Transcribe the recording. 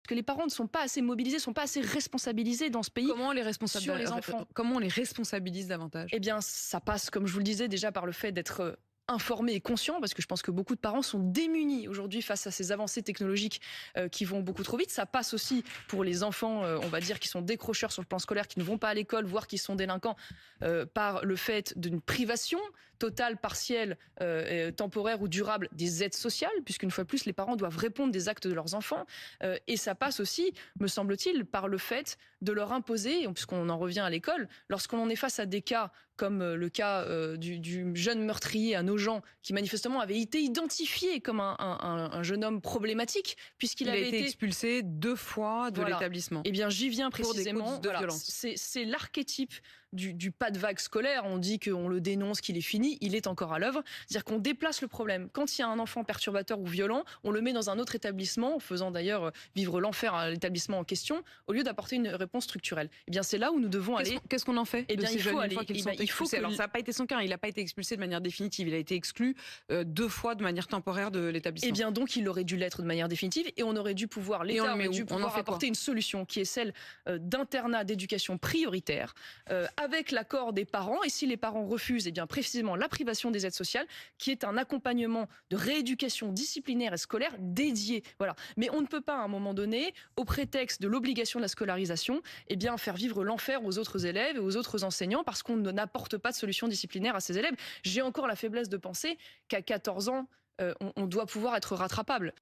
que les parents ne sont pas assez mobilisés, ne sont pas assez responsabilisés dans ce pays. Comment on les responsabilise sur les enfants? Comment on les responsabilise davantage? Eh bien, ça passe, comme je vous le disais, déjà par le fait d'être informés et conscients, parce que je pense que beaucoup de parents sont démunis aujourd'hui face à ces avancées technologiques qui vont beaucoup trop vite. Ça passe aussi pour les enfants, on va dire, qui sont décrocheurs sur le plan scolaire, qui ne vont pas à l'école, voire qui sont délinquants, par le fait d'une privation totale, partielle, temporaire ou durable des aides sociales, puisqu'une fois de plus, les parents doivent répondre des actes de leurs enfants. Et ça passe aussi, me semble-t-il, par le fait de leur imposer, puisqu'on en revient à l'école, lorsqu'on est face à des cas comme le cas du jeune meurtrier à Nogent, qui manifestement avait été identifié comme un jeune homme problématique, puisqu'il avait été expulsé 2 fois de l'établissement. Eh bien, j'y viens précisément. Pour des coups de violence. C'est l'archétype du pas de vague scolaire. On dit qu'on le dénonce, qu'il est fini, il est encore à l'œuvre. C'est-à-dire qu'on déplace le problème. Quand il y a un enfant perturbateur ou violent, on le met dans un autre établissement, en faisant d'ailleurs vivre l'enfer à l'établissement en question, au lieu d'apporter une réponse structurelle. Eh bien, c'est là où nous devons aller. Qu'est-ce qu'on en fait? Eh bien, il faut aller. Alors, ça n'a pas été son cas. Il n'a pas été expulsé de manière définitive. Il a été exclu 2 fois de manière temporaire de l'établissement. Eh bien, donc, il aurait dû l'être de manière définitive, et on aurait dû pouvoir, l'État aurait dû pouvoir apporter une solution qui est celle d'internat d'éducation prioritaire, avec l'accord des parents. Et si les parents refusent, eh bien, précisément la privation des aides sociales, qui est un accompagnement de rééducation disciplinaire et scolaire dédié. Voilà. Mais on ne peut pas, à un moment donné, au prétexte de l'obligation de la scolarisation, eh bien, faire vivre l'enfer aux autres élèves et aux autres enseignants, parce qu'on n'apporte pas de solution disciplinaire à ces élèves. J'ai encore la faiblesse de penser qu'à 14 ans, on doit pouvoir être rattrapable.